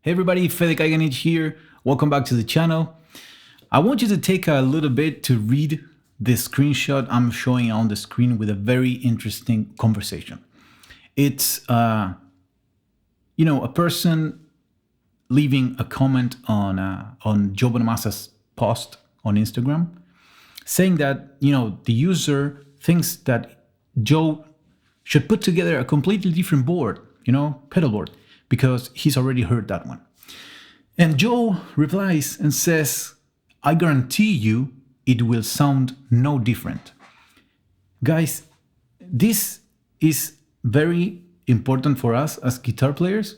Hey everybody, Fede Kaiganich here. Welcome back to the channel. I want you to take a little bit to read the screenshot I'm showing on the screen with a very interesting conversation. It's, a person leaving a comment on Joe Bonamassa's post on Instagram, saying that, the user thinks that Joe should put together a completely different board, pedal board, because he's already heard that one. And Joe replies and says, I guarantee you it will sound no different. Guys, this is very important for us as guitar players,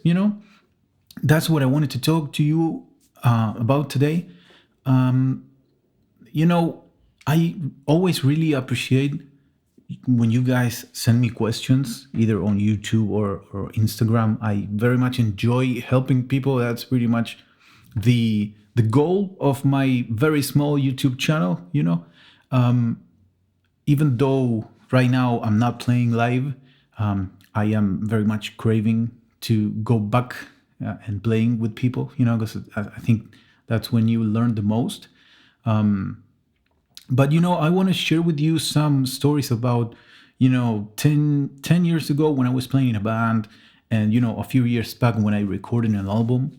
That's what I wanted to talk to you about today. I always really appreciate when you guys send me questions, either on YouTube or Instagram. I very much enjoy helping people. That's pretty much the goal of my very small YouTube channel, even though right now I'm not playing live, I am very much craving to go back and playing with people, because I think that's when you learn the most. But, I want to share with you some stories about, 10 years ago when I was playing in a band and, a few years back when I recorded an album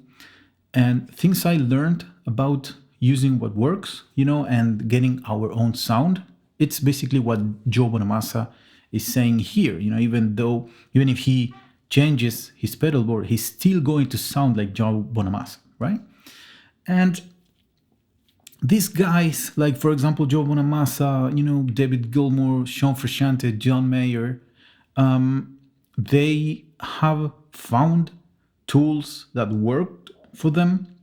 and things I learned about using what works, and getting our own sound. It's basically what Joe Bonamassa is saying here, even if he changes his pedal board, he's still going to sound like Joe Bonamassa, right? And these guys, like, for example, Joe Bonamassa, David Gilmour, Sean Frusciante, John Mayer, they have found tools that worked for them,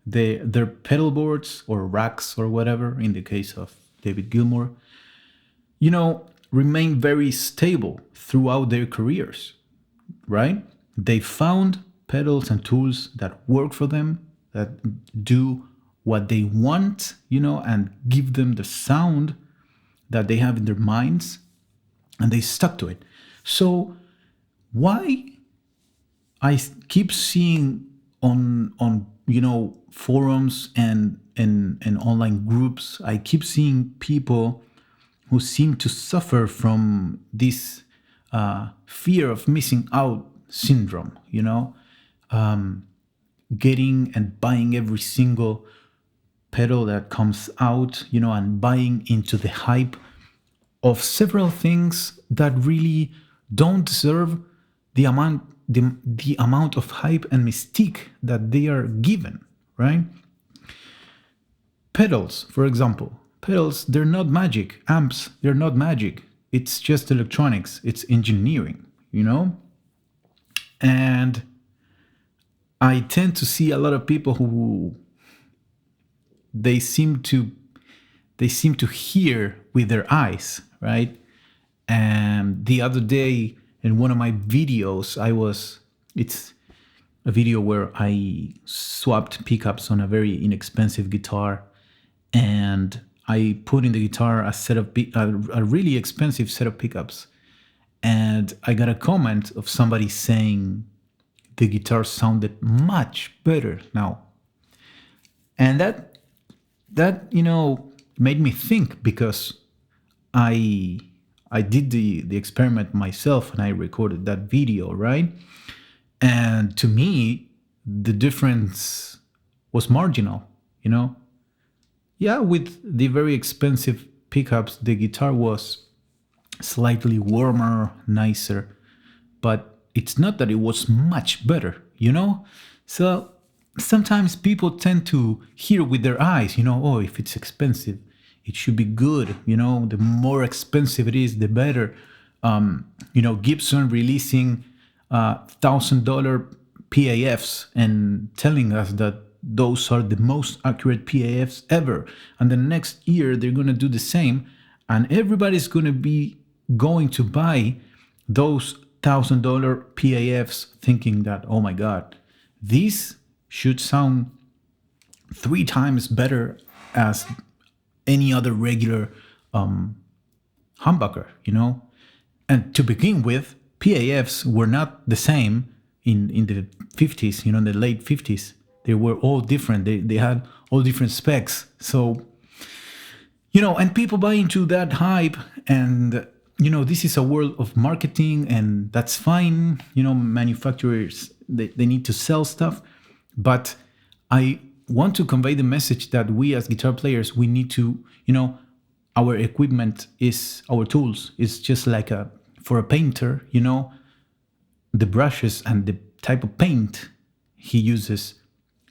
their pedal boards or racks or whatever, in the case of David Gilmour, remain very stable throughout their careers, right? They found pedals and tools that work for them, that do what they want, and give them the sound that they have in their minds, and they stuck to it. So why I keep seeing on forums and online groups, I keep seeing people who seem to suffer from this fear of missing out syndrome, getting and buying every single pedal that comes out, and buying into the hype of several things that really don't deserve the amount of hype and mystique that they are given, right? Pedals, for example. Pedals, they're not magic. Amps, they're not magic. It's just electronics. It's engineering, And I tend to see a lot of people who they seem to hear with their eyes, right? And the other day in one of my videos, it's a video where I swapped pickups on a very inexpensive guitar, and I put in the guitar a really expensive set of pickups, and I got a comment of somebody saying the guitar sounded much better now, and that made me think, because I did the experiment myself and I recorded that video, right? And to me, the difference was marginal, Yeah, with the very expensive pickups, the guitar was slightly warmer, nicer, but it's not that it was much better, So sometimes people tend to hear with their eyes, oh, if it's expensive, it should be good, the more expensive it is, the better. Gibson releasing $1,000 PAFs and telling us that those are the most accurate PAFs ever. And the next year they're going to do the same. And everybody's going to be going to buy those $1,000 PAFs thinking that, oh my God, these should sound 3 times better as any other regular humbucker, And to begin with, PAFs were not the same, in the 50s, in the late 50s. They were all different. They had all different specs. So, and people buy into that hype, and this is a world of marketing, and that's fine. Manufacturers, they need to sell stuff, but I want to convey the message that we as guitar players, we need to, our equipment is our tools. It's just like for a painter, the brushes and the type of paint he uses,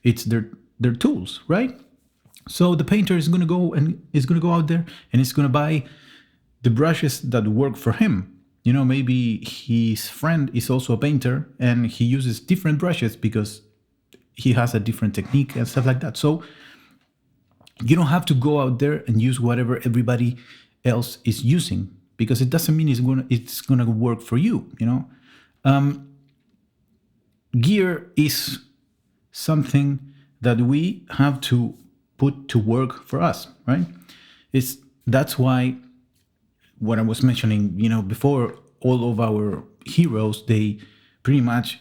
it's their tools, right? So the painter is going to go out there and is going to buy the brushes that work for him. Maybe his friend is also a painter and he uses different brushes because he has a different technique and stuff like that. So you don't have to go out there and use whatever everybody else is using, because it doesn't mean it's gonna work for you. Gear is something that we have to put to work for us, right? That's why what I was mentioning, before, all of our heroes, they pretty much,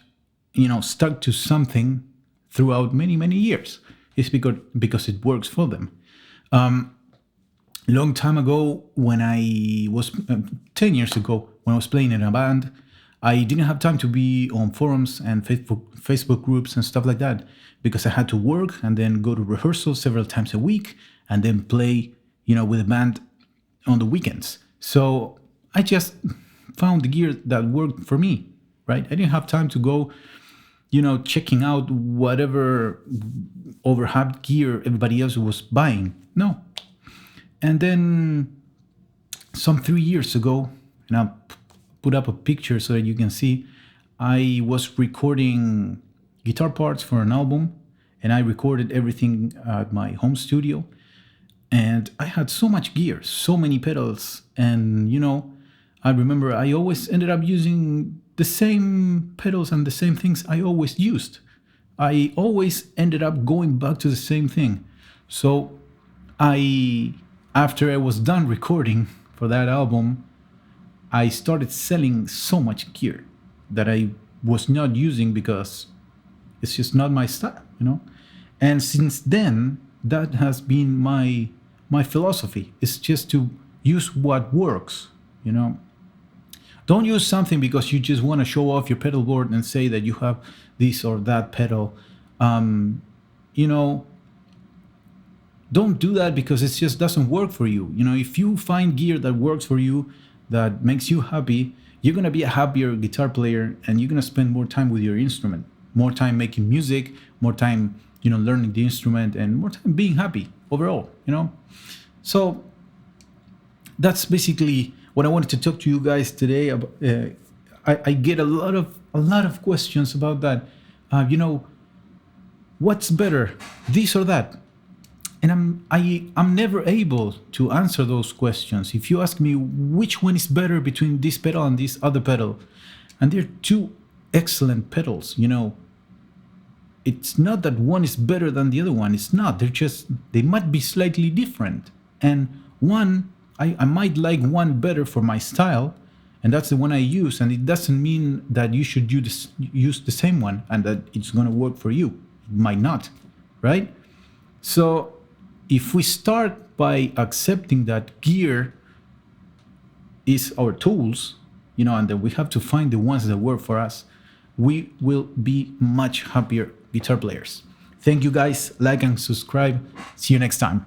stuck to something throughout many, many years. It's because it works for them. Long time ago, when I was 10 years ago, when I was playing in a band, I didn't have time to be on forums and Facebook groups and stuff like that, because I had to work and then go to rehearsals several times a week and then play, with the band on the weekends. So I just found the gear that worked for me, right? I didn't have time to go, checking out whatever overhyped gear everybody else was buying. No. And then some 3 years ago, and I'll put up a picture so that you can see, I was recording guitar parts for an album, and I recorded everything at my home studio. And I had so much gear, so many pedals, and I remember I always ended up using the same pedals and the same things I always used. I always ended up going back to the same thing. So after I was done recording for that album, I started selling so much gear that I was not using because it's just not my style, And since then, that has been my philosophy. It's just to use what works, Don't use something because you just want to show off your pedal board and say that you have this or that pedal. Don't do that because it just doesn't work for you. If you find gear that works for you, that makes you happy, you're going to be a happier guitar player, and you're going to spend more time with your instrument, more time making music, more time, learning the instrument, and more time being happy overall, So that's basically what I wanted to talk to you guys today about. I get a lot of questions about that. What's better, this or that? And I'm never able to answer those questions. If you ask me which one is better between this pedal and this other pedal, and they're two excellent pedals, it's not that one is better than the other one. It's not. They might be slightly different. And one, I might like one better for my style, and that's the one I use. And it doesn't mean that you should use the same one and that it's going to work for you. It might not, right? So if we start by accepting that gear is our tools, and that we have to find the ones that work for us, we will be much happier guitar players. Thank you guys. Like and subscribe. See you next time.